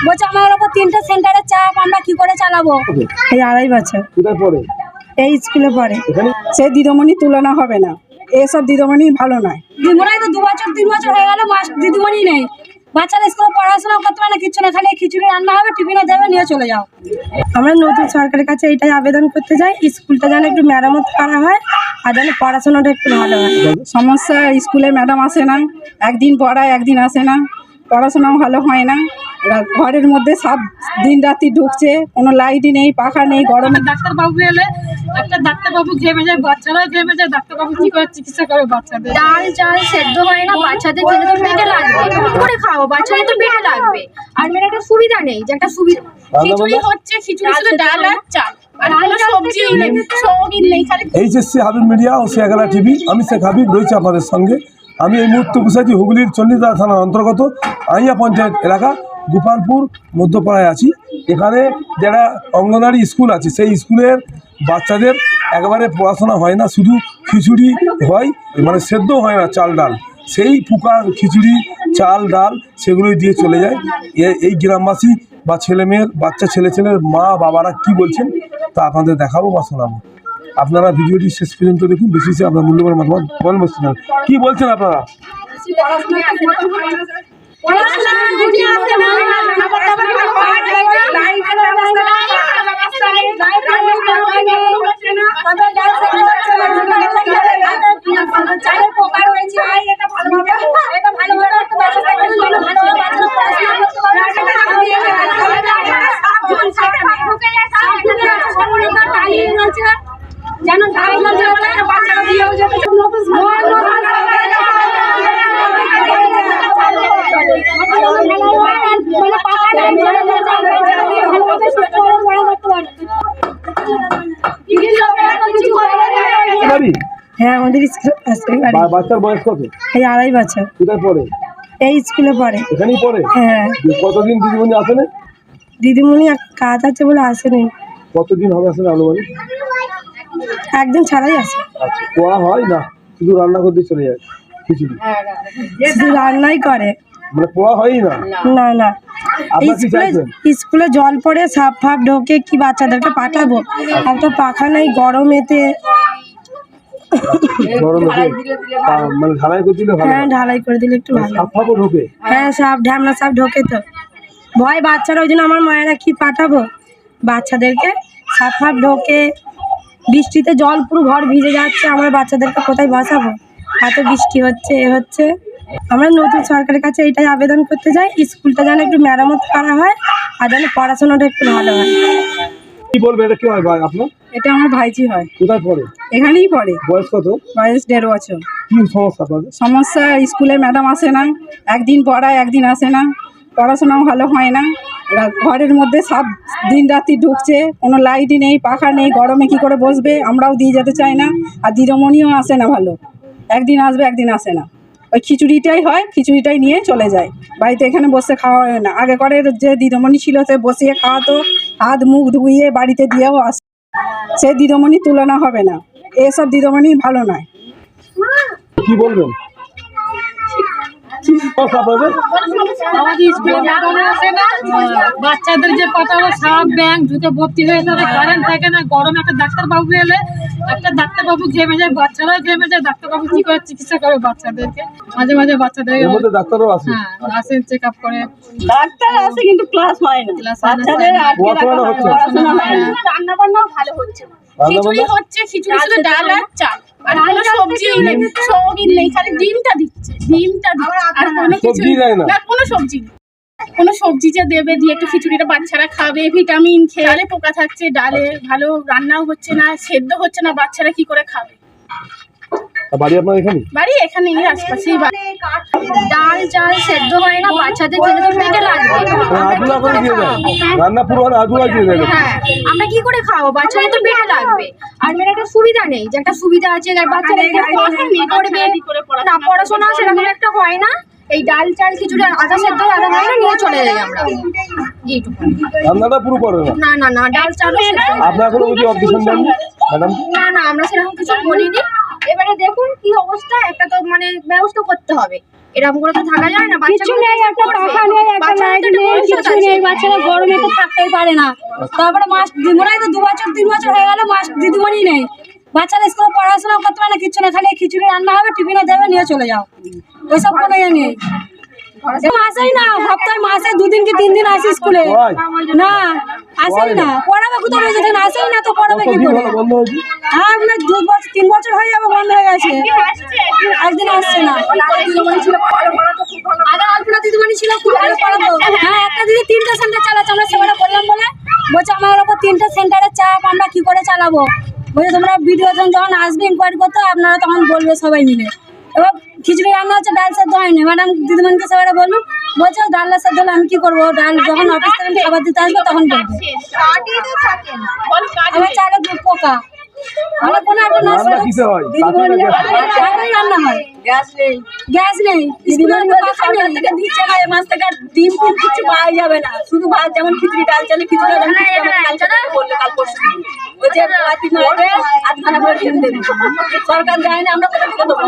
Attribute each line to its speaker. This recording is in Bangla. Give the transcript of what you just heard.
Speaker 1: বলছে আমার ওপর 3টে সেন্টারের চাপ, আমরা কি করে চালাবো।
Speaker 2: এই 2.5 বছর
Speaker 3: কোথায় পড়ে?
Speaker 2: এই স্কুলে পড়ে।
Speaker 3: এখানে
Speaker 2: সে দিদিমণি তুলনা হবে না, এসব দিদিমণি ভালো নয়।
Speaker 1: দিদিমণি তো 2 বছর 3 বছর হয়ে গেল, দিদিমণি নেই। বাচ্চারা স্কুলে পড়াশোনা করতে পারে না, কিচ্ছু না, খালি খিচুড়ি রান্না হবে, টিফিনে দেবে, নিয়ে চলে যাও।
Speaker 2: আমরা নতুন সরকারের কাছে এটাই আবেদন করতে চাই, স্কুলটা যেন একটু মেরামত করা হয় আর যেন পড়াশোনাটা একটু ভালো হয়। সমস্যা, স্কুলে ম্যাডাম আসে না, একদিন পড়ায় একদিন আসে না, পড়াশোনাও ভালো হয় না। ঘরের মধ্যে সব দিন রাত্রি ঢুকছে, কোনো লাইটই নেই, পাখা নেই, গরমে।
Speaker 4: ডাক্তারবাবু এলে একটা ডাক্তারবাবু ঘেমে যায়, বাচ্চারাও ঘেমে যায়, ডাক্তারবাবু কি করে চিকিৎসা করে বাচ্চাদের?
Speaker 1: ডাল চাল সেদ্ধ হয় না, বাচ্চাদের খেলে তো পেটে লাগবে, কি করে খাও, বাচ্চাদের তো পেটে লাগবে। আর মেয়ের একটা সুবিধা নেই, যে একটা সুবিধা
Speaker 4: খিচুড়ি হচ্ছে, খিচুড়ি শুধু ডাল আর চাল, আর কোনো সবজি নেই, সবই নেই, খালি
Speaker 3: এইচএসসি হাবিব মিডিয়া ও শেখালা টিভি। আমি শেখ হাবিব রয়েছি আপনাদের সঙ্গে। আমি এই মুহূর্তে বসেছি হুগলির চণ্ডীদাস থানার অন্তর্গত আইয়া পঞ্চায়েত এলাকা গোপালপুর মধ্যপাড়ায় আছি। এখানে যারা অঙ্গনওয়াড়ি স্কুল আছে, সেই স্কুলের বাচ্চাদের একেবারে পড়াশোনা হয় না, শুধু খিচুড়ি হয়, মানে সেদ্ধ হয় না চাল ডাল, সেই পুকার খিচুড়ি চাল ডাল সেগুলোই দিয়ে চলে যায়। এই গ্রামবাসী বা ছেলেমেয়ের বাচ্চা ছেলের মা বাবারা কি বলছেন তা আপনাদের দেখাবো বা শোনাবো। আপনারা ভিডিওটি শেষ পর্যন্ত দেখুন, বেশি আপনার মূল্যবান মতামত বলুন। কি বলছেন আপনারা?
Speaker 1: যেন বাচ্চারা দিয়েও যেতে
Speaker 2: হ্যাঁ, আমাদের স্কুলে আছে।
Speaker 3: বাচ্চার বয়স কত?
Speaker 2: এই 2.5 বছর
Speaker 3: কোথায় পড়ে?
Speaker 2: এই স্কুলে পড়ে।
Speaker 3: এখানেই পড়ে?
Speaker 2: হ্যাঁ,
Speaker 3: কতদিন দিদিমণি আসেন?
Speaker 2: দিদিমণি কাজ আছে বলে আসেনি।
Speaker 3: কতদিন হবে আসেন আনুমানিক?
Speaker 2: একদিন ছাড়াই আসে।
Speaker 3: আচ্ছা, পড়া হয় না, শুধু রান্না করতে চলে যায় খিচুড়ি?
Speaker 2: শুধু রান্নাই করে,
Speaker 3: মানে পড়া হয়ই না?
Speaker 2: না না।
Speaker 3: আপনারা কি
Speaker 2: স্কুলে
Speaker 3: চাইছেন?
Speaker 2: স্কুলে জল পড়ে সাপ ফাপ ঢোকে, কি বাচ্চাদেরকে পাঠাবো, একটা পাখা নেই গরমেতে।
Speaker 3: গরমে মানে ঢালাই করে দিলে ভালো
Speaker 2: হ্যাঁ,
Speaker 3: হয়।
Speaker 2: ঢালাই করে দিলে একটু ভালো।
Speaker 3: সাপ ফাপও ঢোকে?
Speaker 2: হ্যাঁ, সাপ ঢ্যামনা সাপ ঢোকে তো ভয় বাচ্চারা, ওই জন্য আমার মায়েরা কি পাঠাবো বাচ্চাদেরকে, সাপ ফাপ ঢোকে, বৃষ্টিতে জল পুরো ঘর ভিজে যাচ্ছে, আমার বাচ্চাদেরকে কোথায় বাঁচাবো, এত বৃষ্টি হচ্ছে এ হচ্ছে। আমরা নতুন সরকারের কাছে এটাই আবেদন করতে চাই, স্কুলটা যেন একটু মেরামত করা হয় আর যেন পড়াশোনাটা একটু ভালো হয়।
Speaker 3: কি বলবে, এটা কি হয় ভাই আপনার?
Speaker 2: এটা আমার ভাইজি হয়,
Speaker 3: কোথায় পড়ে?
Speaker 2: এখানেই পড়ে।
Speaker 3: বয়স কত?
Speaker 2: বয়স 1.5 বছর।
Speaker 3: কি সমস্যা আপনাদের?
Speaker 2: সমস্যা, স্কুলে ম্যাডাম আসে না, একদিন পড়ায় একদিন আসে না, পড়াশোনাও ভালো হয় না। ঘরের মধ্যে সব দিন রাত্রি ঢুকছে, কোনো লাইটই নেই, পাখা নেই, গরমে কি করে বসবে, আমরাও দিয়ে যেতে চাই না। আর দিদিমণিও আসে না ভালো, একদিন আসবে একদিন আসে না। ওই খিচুড়িটাই হয়, খিচুড়িটাই নিয়ে চলে যায়, বাড়িতে এখানে বসে খাওয়া হয় না। আগে করে যে দিদিমণি ছিল সে বসিয়ে খাওয়াতো, হাত মুখ ধুইয়ে বাড়িতে দিয়েও আসে, সে দিদিমণি তুলনা হবে না, এসব দিদিমণি ভালো নয়।
Speaker 3: কি বলবেন? আপনাদের
Speaker 4: আমাদের স্কুলে ম্যাডাম আসে না, বাচ্চাদের যে পাঠাবো সাপ ব্যাং ঢুকে ভর্তি হয়ে যাবে, কারেন্ট থাকে না, গরমে একটা ডাক্তারবাবু এলে একটা ডাক্তারবাবু ঘেমে যায়, বাচ্চারাও ঘেমে যায়, ডাক্তারবাবু কি করে চিকিৎসা করে বাচ্চাদেরকে? মাঝে মাঝে বাচ্চাদের
Speaker 3: এর মধ্যে ডাক্তারও আছে?
Speaker 4: হ্যাঁ, আসেন চেক আপ করে।
Speaker 2: ডাক্তার আসে কিন্তু ক্লাস হয় না, বাচ্চাদের আটকে রাখা হয়, পড়াশোনা হয় না।
Speaker 1: রান্না বান্নাও ভালো হচ্ছে না।
Speaker 4: খিচুড়ি হচ্ছে, খিচুড়ি শুধু ডাল আর চাল, আর কোনো সবজি নেই, সবই নেই, খালি ডিমটা দিচ্ছে, আর কোনো কিছু
Speaker 3: সবজি দেয় না?
Speaker 4: না, কোনো সবজি নেই। কোনো সবজি যে দেবে দিয়ে একটু খিচুড়িটা বাচ্চারা খাবে, ভিটামিন খেয়ে, ডালে পোকা থাকছে, ডালে ভালো রান্নাও হচ্ছে না, সেদ্ধ হচ্ছে না, বাচ্চারা কি করে খাবে?
Speaker 3: বাড়ি আপনার এখানে?
Speaker 4: বাড়ি এখানে আশপাশেই।
Speaker 1: ডাল চাল সেদ্ধ হয় না, বাচ্চাদের খেলে তো পেটে লাগবে,
Speaker 3: আধুলা করে দিয়ে দেয়, রান্না পুরো আধুলা দিয়ে দেয়।
Speaker 1: হ্যাঁ, আমরা কি করে খাবো, বাচ্চাদের তো পেটে লাগবে। আর মেয়ের একটা সুবিধা নেই, যে একটা সুবিধা আছে বাচ্চাদের করবে না, পড়াশোনা সেরকম একটা হয় না। এই ডাল চাল খিচুড়ি আধা সেদ্ধ আধা হয় না, নিয়ে চলে যাই আমরা এইটুকু।
Speaker 3: রান্নাটা পুরো করে না?
Speaker 1: না না না, ডাল চাল
Speaker 3: আপনার কোনো কিছু অবজেকশন দেন ম্যাডাম?
Speaker 1: না না, আমরা সেরকম কিছু বলিনি। এবারে দেখুন কি অবস্থা, একটা তো মানে ব্যবস্থা করতে হবে, এরকম করে তো থাকা যায় না। বাচ্চা নেই, একটা পাখা নেই, একটা লাইট নেই, ভবিষ্যৎ আছে।
Speaker 5: এই বাচ্চারা গরমে তো থাকতেই পারে না। তারপরে মাস মোটাই তো 2 বছর 3 বছর হয়ে গেল মাস দিদিমণি নেই। বাচ্চারা স্কুলে পড়াশোনা করতে পারে না, কিচ্ছু না, খালি খিচুড়ি রান্না হবে, টিফিনে দেবে, নিয়ে চলে যাও। ওইসব কোনো ইয়ে নেই। আসেই না, সপ্তাহে মাসে 2 দিন কি 3 দিন আসি স্কুলে, না আসেই না। পড়াবে কোথায় রয়েছে, যখন আসেই না তো পড়াবে কি করে?
Speaker 3: বন্ধ হয়েছে
Speaker 5: হ্যাঁ মানে 2 বছর 3 বছর হয়ে যাবে বন্ধ হয়ে গেছে, একদিন আসছে না।
Speaker 1: আগে অল্পনা দিদিমণি ছিল, খুব ভালো পড়াতো।
Speaker 5: হ্যাঁ, একটা দিদি 3টে সেন্টার চালাচ্ছে, আমরা সেবাটা করলাম বলে বলছে আমার ওপর 3টে সেন্টারের চাপ, আমরা কি করে চালাবো? বলছে তোমরা ভিডিও যখন আসবে ইনকোয়ারি করতে, আপনারা তখন বলবে সবাই মিলে। এবার খিচুড়ি রান্না হচ্ছে, ডাল সেদ্ধ হয়নি। ম্যাডাম দিদিমণিকে সেবাটা বললাম, বলছে ডাল সেদ্ধ হলে আমি কি করবো? ডাল যখন অফিস থেকে খাবার দিতে আসবে তখন বলবে। আমার চালে পোকা, আমার কোনো একটা
Speaker 3: রান্না কিসে হয়?
Speaker 5: দিদিমণি রান্না হয়, গ্যাস নেই। দিদিমণি সরকার থেকে দিচ্ছে না, এই মাস থেকে আর ডিম ফিম কিছু পাওয়া যাবে না, শুধু ভাত, যেমন খিচুড়ি ডাল চালে খিচুড়ি বললে কাল পরশু ওই যে রাতি মারবে, আধখানা করে ডিম দেবে। সরকার দেয় না, আমরা কোথা থেকে দেবো?